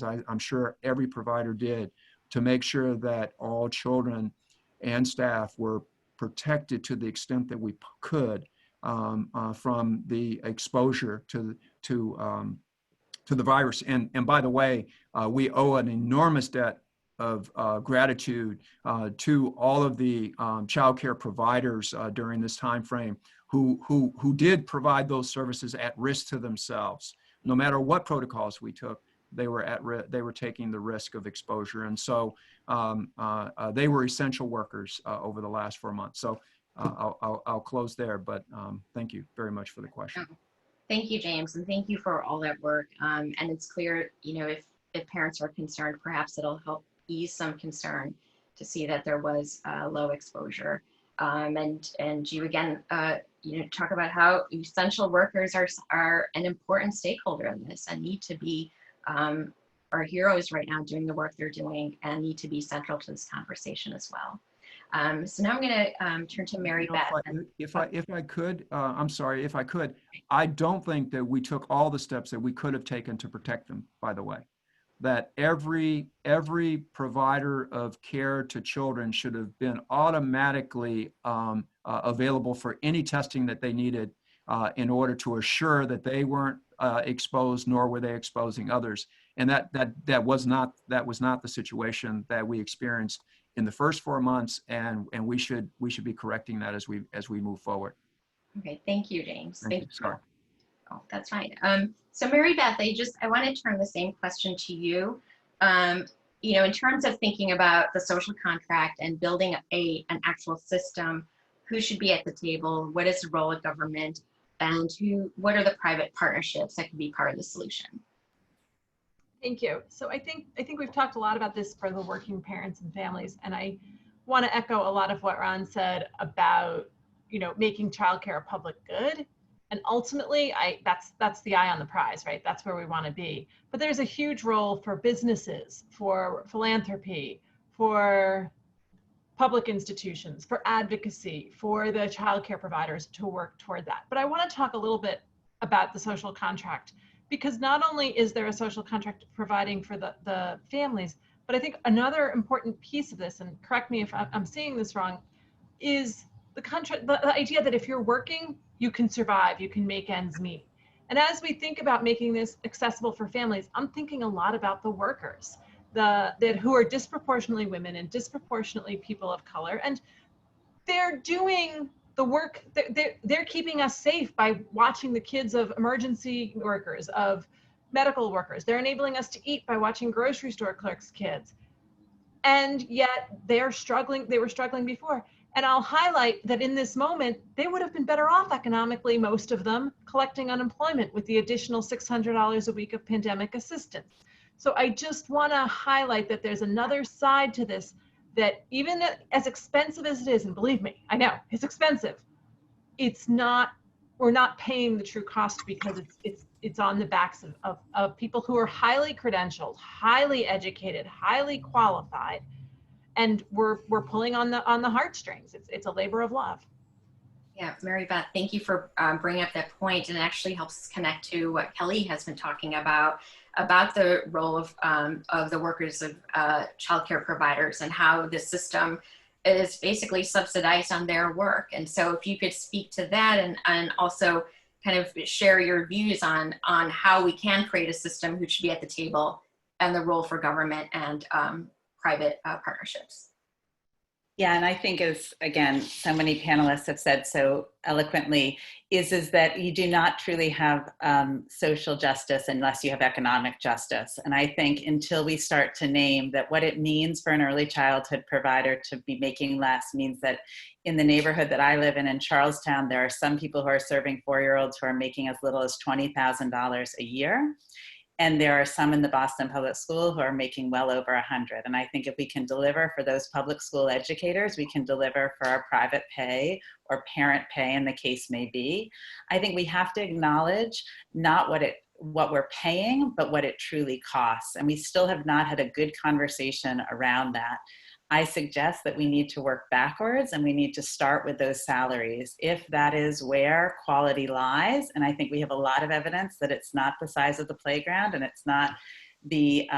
Speaker 2: I'm sure every provider did, to make sure that all children and staff were protected to the extent that we could from the exposure to the virus. And by the way, we owe an enormous debt of gratitude to all of the child care providers during this time frame who did provide those services at risk to themselves. No matter what protocols we took, they were taking the risk of exposure. And so they were essential workers over the last 4 months. So I'll close there, but thank you very much for the question.
Speaker 1: Thank you, James, and thank you for all that work. And it's clear, if parents are concerned, perhaps it'll help ease some concern to see that there was low exposure. And you again, talk about how essential workers are an important stakeholder in this and need to be our heroes right now doing the work they're doing and need to be central to this conversation as well. So now I'm going to turn to Mary Beth.
Speaker 2: If I could, I'm sorry, if I could, I don't think that we took all the steps that we could have taken to protect them, by the way. That every provider of care to children should have been automatically available for any testing that they needed in order to assure that they weren't exposed, nor were they exposing others. And that was not the situation that we experienced in the first 4 months, and we should be correcting that as we move forward.
Speaker 1: Okay, thank you, James. Thank you.
Speaker 2: Sorry.
Speaker 1: Oh, that's fine. So Mary Beth, I want to turn the same question to you. In terms of thinking about the social contract and building an actual system, who should be at the table? What is the role of government? And what are the private partnerships that can be part of the solution?
Speaker 6: Thank you. So I think we've talked a lot about this for the working parents and families, and I want to echo a lot of what Ron said about making childcare a public good. And ultimately, that's the eye on the prize, right? That's where we want to be. But there's a huge role for businesses, for philanthropy, for public institutions, for advocacy, for the childcare providers to work toward that. But I want to talk a little bit about the social contract, because not only is there a social contract providing for the families, but I think another important piece of this, and correct me if I'm seeing this wrong, is the contract, the idea that if you're working, you can survive, you can make ends meet. And as we think about making this accessible for families, I'm thinking a lot about the workers, who are disproportionately women and disproportionately people of color, and they're doing the work. They're keeping us safe by watching the kids of emergency workers, of medical workers. They're enabling us to eat by watching grocery store clerks' kids. And yet they're struggling. They were struggling before. And I'll highlight that in this moment, they would have been better off economically, most of them, collecting unemployment with the additional $600 a week of pandemic assistance. So I just want to highlight that there's another side to this, that even as expensive as it is, and believe me, I know it's expensive, we're not paying the true cost, because it's on the backs of people who are highly credentialed, highly educated, highly qualified, and we're pulling on the heartstrings. It's a labor of love.
Speaker 1: Yeah, Mary Beth, thank you for bringing up that point, and it actually helps us connect to what Kelly has been talking about the role of the workers of childcare providers and how the system is basically subsidized on their work. And so if you could speak to that and also kind of share your views on how we can create a system who should be at the table and the role for government and private partnerships.
Speaker 4: Yeah, and I think, as again, so many panelists have said so eloquently, is that you do not truly have social justice unless you have economic justice. And I think until we start to name that what it means for an early childhood provider to be making less means that in the neighborhood that I live in Charlestown, there are some people who are serving 4-year-olds who are making as little as $20,000 a year. And there are some in the Boston Public School who are making well over 100. And I think if we can deliver for those public school educators, we can deliver for our private pay or parent pay, in the case may be. I think we have to acknowledge not what we're paying, but what it truly costs. And we still have not had a good conversation around that. I suggest that we need to work backwards and we need to start with those salaries if that is where quality lies. And I think we have a lot of evidence that it's not the size of the playground and it's not the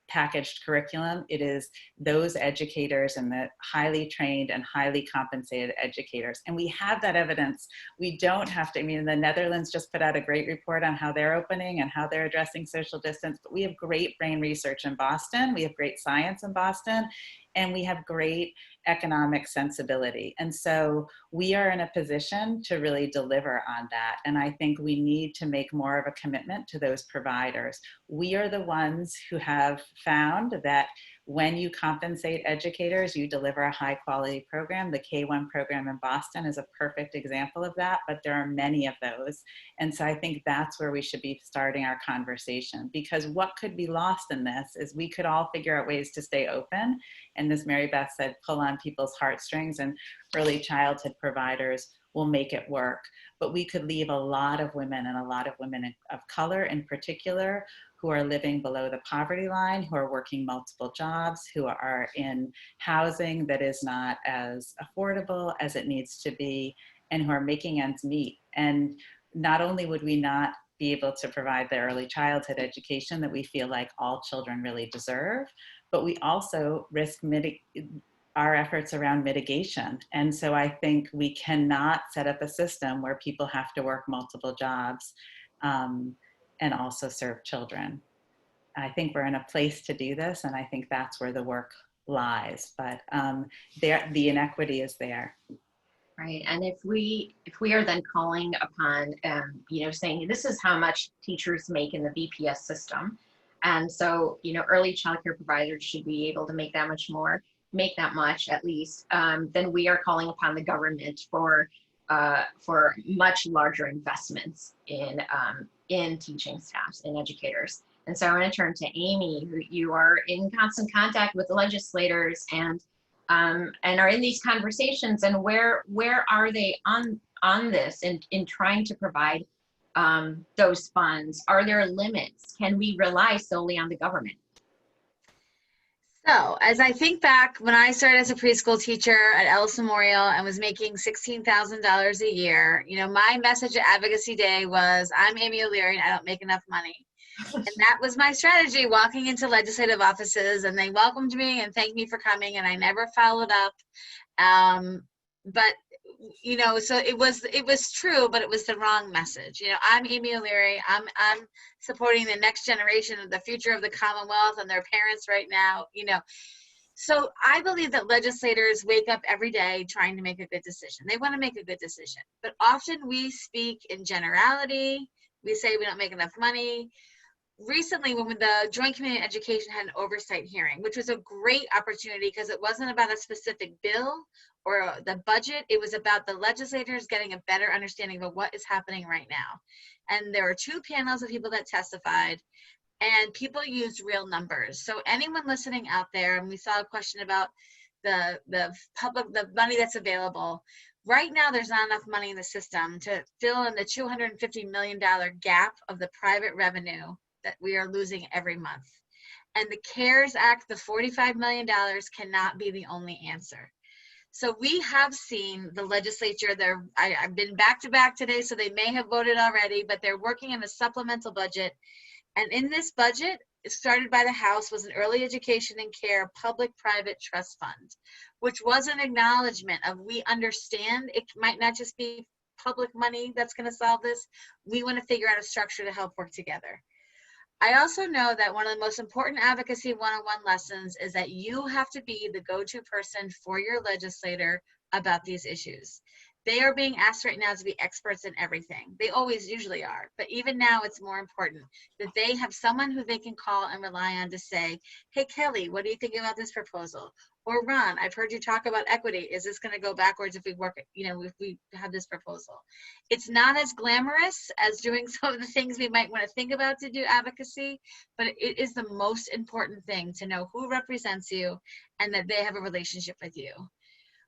Speaker 4: packaged curriculum. It is those educators and the highly trained and highly compensated educators. And we have that evidence. We don't have to, I mean, the Netherlands just put out a great report on how they're opening and how they're addressing social distance, but we have great brain research in Boston. We have great science in Boston. And we have great economic sensibility. And so we are in a position to really deliver on that. And I think we need to make more of a commitment to those providers. We are the ones who have found that when you compensate educators, you deliver a high quality program. The K-1 program in Boston is a perfect example of that, but there are many of those. And so I think that's where we should be starting our conversation, because what could be lost in this is we could all figure out ways to stay open. And as Mary Beth said, pull on people's heartstrings, and early childhood providers will make it work. But we could leave a lot of women, and a lot of women of color in particular, who are living below the poverty line, who are working multiple jobs, who are in housing that is not as affordable as it needs to be, and who are making ends meet. And not only would we not be able to provide the early childhood education that we feel like all children really deserve, but we also risk our efforts around mitigation. And so I think we cannot set up a system where people have to work multiple jobs and also serve children. I think we're in a place to do this, and I think that's where the work lies. But the inequity is there.
Speaker 1: Right, and if we are then calling upon, saying this is how much teachers make in the BPS system, and so early childcare providers should be able to make that much more, make that much at least, then we are calling upon the government for much larger investments in teaching staffs and educators. And so I want to turn to Amy, who you are in constant contact with the legislators and are in these conversations, and where are they on this in trying to provide those funds? Are there limits? Can we rely solely on the government?
Speaker 5: So as I think back when I started as a preschool teacher at Ellis Memorial and was making $16,000 a year, my message at Advocacy Day was, I'm Amy O'Leary and I don't make enough money. And that was my strategy, walking into legislative offices, and they welcomed me and thanked me for coming, and I never followed up. But so it was true, but it was the wrong message. I'm Amy O'Leary. I'm supporting the next generation of the future of the Commonwealth and their parents right now. So I believe that legislators wake up every day trying to make a good decision. They want to make a good decision, but often we speak in generality. We say we don't make enough money. Recently, when the Joint Committee on Education had an oversight hearing, which was a great opportunity because it wasn't about a specific bill or the budget, it was about the legislators getting a better understanding of what is happening right now. And there were 2 panels of people that testified, and people used real numbers. So anyone listening out there, and we saw a question about the money that's available. Right now, there's not enough money in the system to fill in the $250 million gap of the private revenue that we are losing every month. And the CARES Act, the $45 million, cannot be the only answer. So we have seen the legislature, I've been back to back today, so they may have voted already, but they're working on a supplemental budget. And in this budget, started by the House, was an early education and care public-private trust fund, which was an acknowledgement of, we understand it might not just be public money that's going to solve this. We want to figure out a structure to help work together. I also know that one of the most important advocacy one-on-one lessons is that you have to be the go-to person for your legislator about these issues. They are being asked right now to be experts in everything. They always usually are, but even now it's more important that they have someone who they can call and rely on to say, hey, Kelly, what do you think about this proposal? Or Ron, I've heard you talk about equity. Is this going to go backwards if we work, if we have this proposal? It's not as glamorous as doing some of the things we might want to think about to do advocacy, but it is the most important thing to know who represents you and that they have a relationship with you.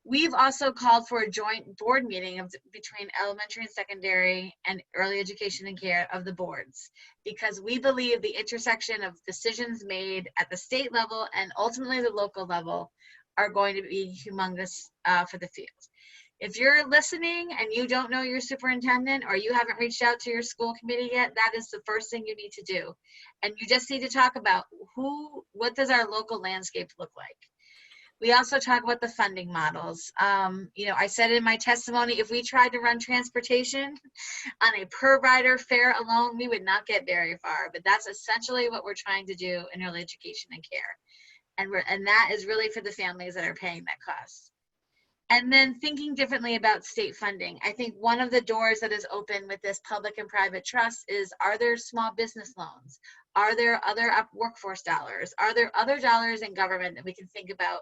Speaker 5: We've also called for a joint board meeting between elementary and secondary and early education and care of the boards, because we believe the intersection of decisions made at the state level and ultimately the local level are going to be humongous for the field. If you're listening and you don't know your superintendent, or you haven't reached out to your school committee yet, that is the first thing you need to do. And you just need to talk about what does our local landscape look like? We also talk about the funding models. I said in my testimony, if we tried to run transportation on a per rider fare alone, we would not get very far, but that's essentially what we're trying to do in early education and care. And that is really for the families that are paying that cost. And then thinking differently about state funding. I think one of the doors that is open with this public and private trust is, are there small business loans? Are there other workforce dollars? Are there other dollars in government that we can think about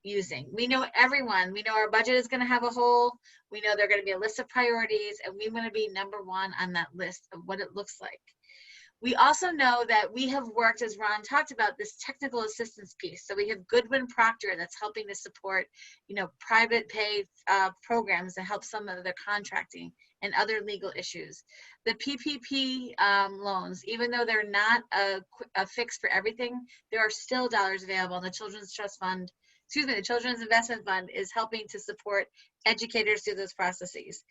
Speaker 5: using? We know our budget is going to have a hole. We know there are going to be a list of priorities, and we want to be number one on that list of what it looks like. We also know that we have worked, as Ron talked about, this technical assistance piece. So we have Goodwin Procter that's helping to support, private pay programs to help some of their contracting and other legal issues. The PPP loans, even though they're not a fix for everything, there are still dollars available. And the Children's Investment Fund is helping to support educators through those processes.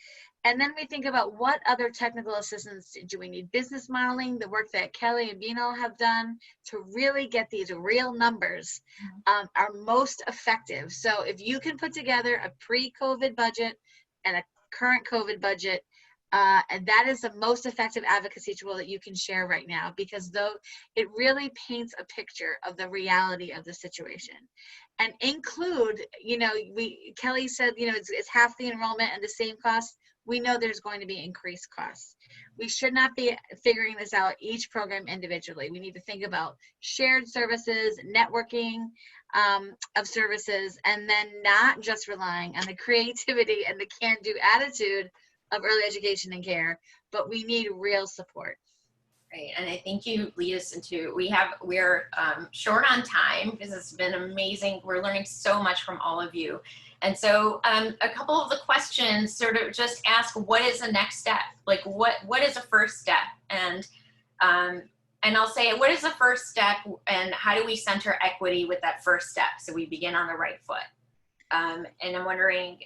Speaker 5: And then we think about what other technical assistance do we need? Business modeling, the work that Kelly and Bino have done to really get these real numbers are most effective. So if you can put together a pre-COVID budget and a current COVID budget, and that is the most effective advocacy tool that you can share right now, because though it really paints a picture of the reality of the situation. And include, Kelly said, it's half the enrollment and the same cost. We know there's going to be increased costs. We should not be figuring this out each program individually. We need to think about shared services, networking of services, and then not just relying on the creativity and the can-do attitude of early education and care, but we need real support.
Speaker 1: Right, and I think you lead us into, we're short on time. This has been amazing. We're learning so much from all of you. And so a couple of the questions sort of just ask, what is the next step? Like what is the first step? And I'll say, what is the first step and how do we center equity with that first step so we begin on the right foot? And I'm wondering,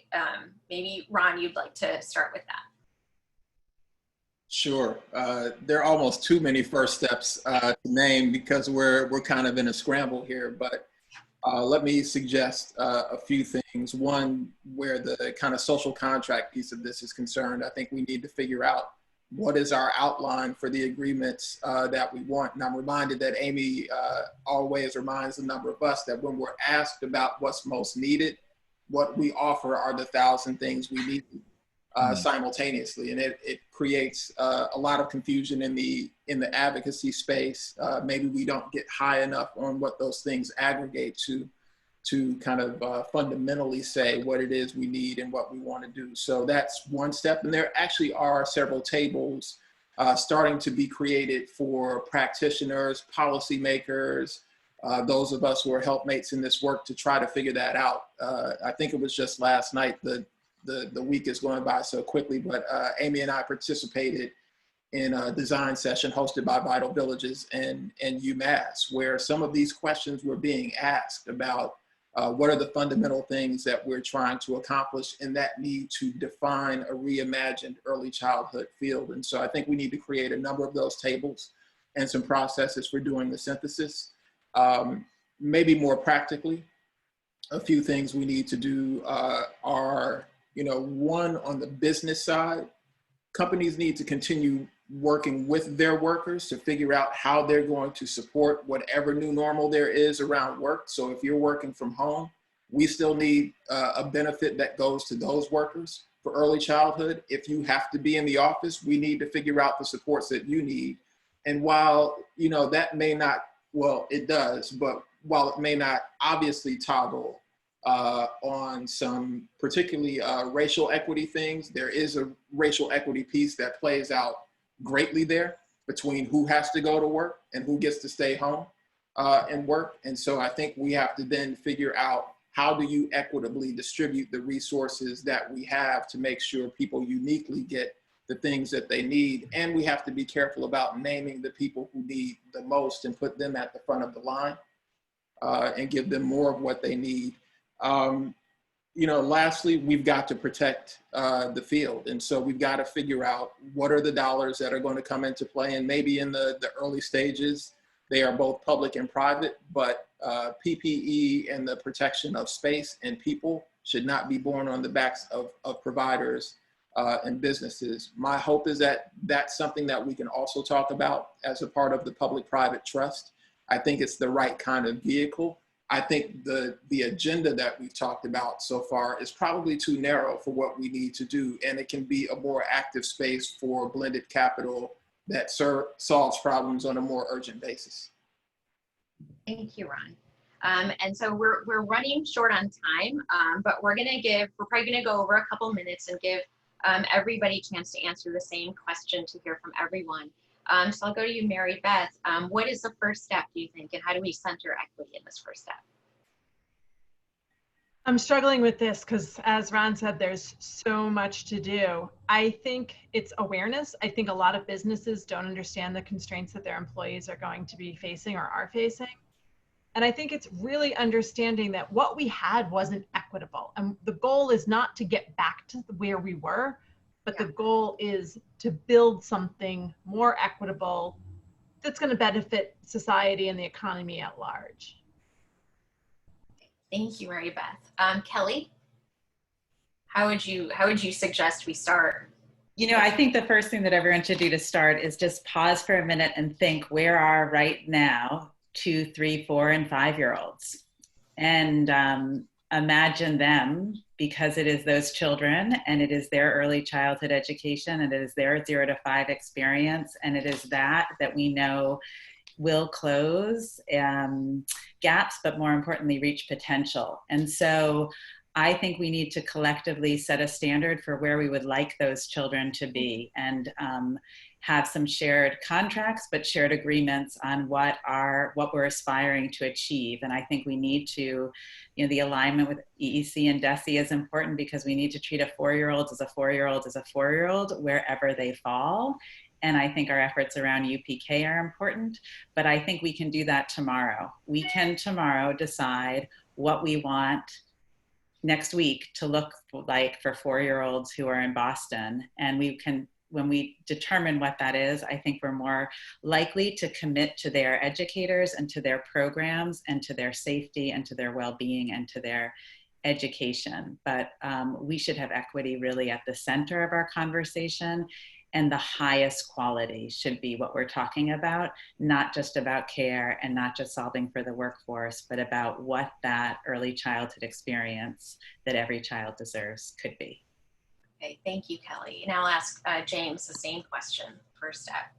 Speaker 1: maybe Ron, you'd like to start with that.
Speaker 3: Sure. There are almost too many first steps to name because we're kind of in a scramble here, but let me suggest a few things. One, where the kind of social contract piece of this is concerned, I think we need to figure out what is our outline for the agreements that we want. And I'm reminded that Amy always reminds a number of us that when we're asked about what's most needed, what we offer are the 1,000 things we need simultaneously. And it creates a lot of confusion in the advocacy space. Maybe we don't get high enough on what those things aggregate to kind of fundamentally say what it is we need and what we want to do. So that's one step. And there actually are several tables starting to be created for practitioners, policymakers, those of us who are helpmates in this work to try to figure that out. I think it was just last night, the week is going by so quickly, but Amy and I participated in a design session hosted by Vital Villages and UMass, where some of these questions were being asked about What are the fundamental things that we're trying to accomplish in that need to define a reimagined early childhood field? And so I think we need to create a number of those tables and some processes for doing the synthesis. Maybe more practically, a few things we need to do are, one, on the business side, companies need to continue working with their workers to figure out how they're going to support whatever new normal there is around work. So if you're working from home, we still need a benefit that goes to those workers for early childhood. If you have to be in the office, we need to figure out the supports that you need. And while, that may not, well, it does, but while it may not obviously toggle on some particularly racial equity things, there is a racial equity piece that plays out greatly there between who has to go to work and who gets to stay home and work. And so I think we have to then figure out, how do you equitably distribute the resources that we have to make sure people uniquely get the things that they need? And we have to be careful about naming the people who need the most and put them at the front of the line and give them more of what they need. Lastly, we've got to protect the field. And so we've got to figure out what are the dollars that are going to come into play. And maybe in the early stages, they are both public and private, but PPE and the protection of space and people should not be borne on the backs of providers and businesses. My hope is that that's something that we can also talk about as a part of the public-private trust. I think it's the right kind of vehicle. I think the agenda that we've talked about so far is probably too narrow for what we need to do, and it can be a more active space for blended capital that solves problems on a more urgent basis.
Speaker 1: Thank you, Ron. And so we're running short on time, but we're probably gonna go over a couple minutes and give everybody a chance to answer the same question to hear from everyone. So I'll go to you, Mary Beth. What is the first step, do you think, and how do we center equity in this first step?
Speaker 6: I'm struggling with this because, as Ron said, there's so much to do. I think it's awareness. I think a lot of businesses don't understand the constraints that their employees are going to be facing or are facing. And I think it's really understanding that what we had wasn't equitable. And the goal is not to get back to where we were, but the goal is to build something more equitable that's going to benefit society and the economy at large.
Speaker 1: Thank you, Mary Beth. Kelly, how would you suggest we start?
Speaker 4: I think the first thing that everyone should do to start is just pause for a minute and think, where are right now 2, 3, 4, and 5-year-olds? And imagine them, because it is those children and it is their early childhood education and it is their 0 to 5 experience, and it is that we know will close gaps, but more importantly, reach potential. And so I think we need to collectively set a standard for where we would like those children to be, and have some shared contracts, but shared agreements on what we're aspiring to achieve. And I think we need to, the alignment with EEC and DESE is important, because we need to treat a 4-year-old as a 4-year-old as a 4-year-old wherever they fall. And I think our efforts around UPK are important, but I think we can do that tomorrow. We can tomorrow decide what we want next week to look like for 4-year-olds who are in Boston. And we can, when we determine what that is, I think we're more likely to commit to their educators and to their programs and to their safety and to their well-being and to their education. But we should have equity really at the center of our conversation. And the highest quality should be what we're talking about, not just about care and not just solving for the workforce, but about what that early childhood experience that every child deserves could be.
Speaker 1: Okay, thank you, Kelly. And I'll ask James the same question, first step.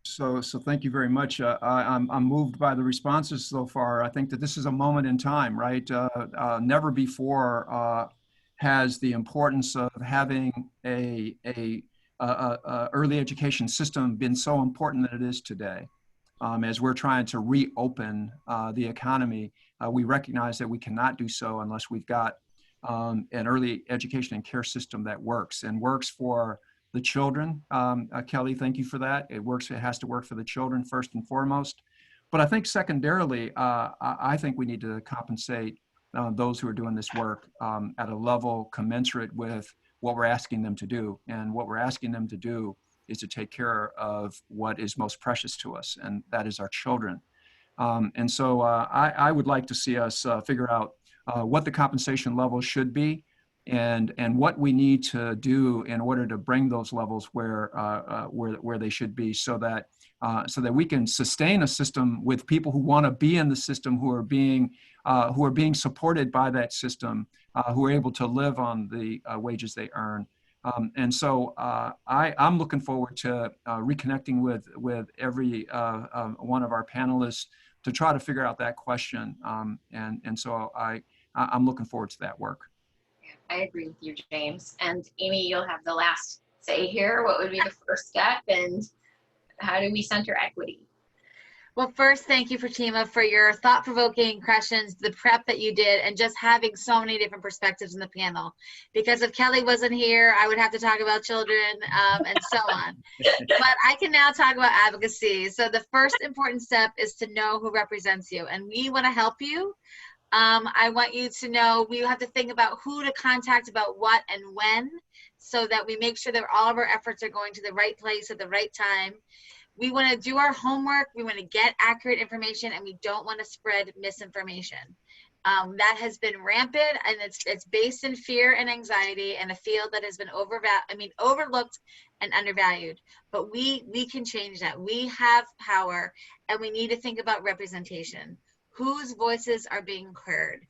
Speaker 2: So thank you very much. I'm moved by the responses so far. I think that this is a moment in time, right? Never before has the importance of having a early education system been so important that it is today. As we're trying to reopen the economy, we recognize that we cannot do so unless we've got an early education and care system that works for the children. Kelly, thank you for that. It has to work for the children first and foremost. But I think secondarily, I think we need to compensate those who are doing this work at a level commensurate with what we're asking them to do. And what we're asking them to do is to take care of what is most precious to us, and that is our children. And so I would like to see us figure out what the compensation level should be, and what we need to do in order to bring those levels where they should be, so that we can sustain a system with people who want to be in the system, who are being supported by that system, who are able to live on the wages they earn. And so I'm looking forward to reconnecting with every one of our panelists to try to figure out that question. And so I'm looking forward to that work.
Speaker 1: I agree with you, James. And Amy, you'll have the last say here. What would be the first step, and how do we center equity?
Speaker 5: Well, first, thank you, Fatima, for your thought-provoking questions, the prep that you did, and just having so many different perspectives in the panel. Because if Kelly wasn't here, I would have to talk about children and so on. But I can now talk about advocacy. So the first important step is to know who represents you, and we want to help you. I want you to know we have to think about who to contact about what and when, so that we make sure that all of our efforts are going to the right place at the right time. We want to do our homework, we want to get accurate information, and we don't want to spread misinformation. That has been rampant, and it's based in fear and anxiety in a field that has been overlooked and undervalued. But we can change that. We have power, and we need to think about representation. Whose voices are being heard?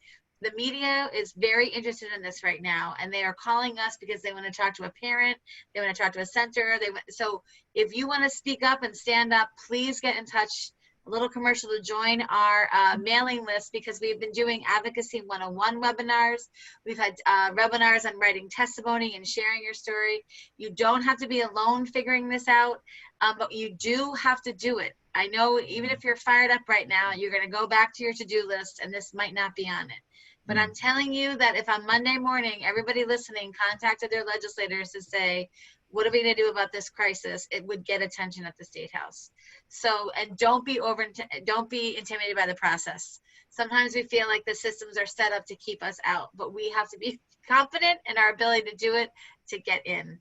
Speaker 5: The media is very interested in this right now, and they are calling us because they want to talk to a parent, they want to talk to a center. So if you want to speak up and stand up, please get in touch. A little commercial to join our mailing list, because we've been doing Advocacy 101 webinars. We've had webinars on writing testimony and sharing your story. You don't have to be alone figuring this out, but you do have to do it. I know even if you're fired up right now, you're going to go back to your to-do list and this might not be on it. But I'm telling you that if on Monday morning, everybody listening contacted their legislators to say, what are we going to do about this crisis? It would get attention at the State House. So, and don't be intimidated by the process. Sometimes we feel like the systems are set up to keep us out, but we have to be confident in our ability to do it, to get in.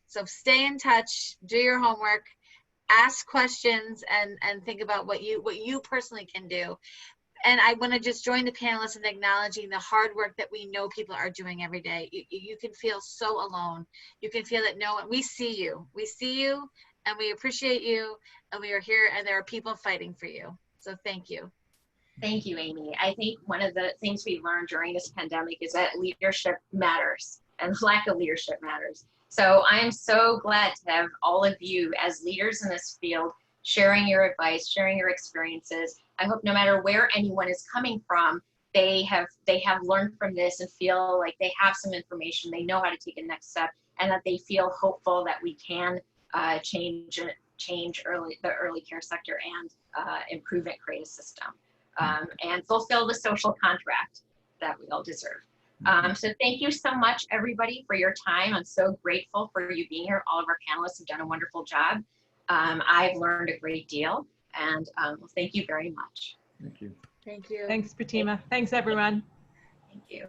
Speaker 5: So stay in touch, do your homework, ask questions, and think about what you personally can do. And I want to just join the panelists in acknowledging the hard work that we know people are doing every day. You can feel so alone. You can feel that no one, we see you, and we appreciate you, and we are here, and there are people fighting for you. So thank you.
Speaker 1: Thank you, Amy. I think one of the things we learned during this pandemic is that leadership matters, and lack of leadership matters. So I am so glad to have all of you as leaders in this field sharing your advice, sharing your experiences. I hope no matter where anyone is coming from, they have learned from this and feel like they have some information, they know how to take a next step, and that they feel hopeful that we can change the early care sector and improve it, create a system, and fulfill the social contract that we all deserve. So thank you so much, everybody, for your time. I'm so grateful for you being here. All of our panelists have done a wonderful job. I've learned a great deal, and thank you very much.
Speaker 2: Thank you.
Speaker 5: Thank you.
Speaker 6: Thanks, Fatima. Thanks, everyone.
Speaker 1: Thank you.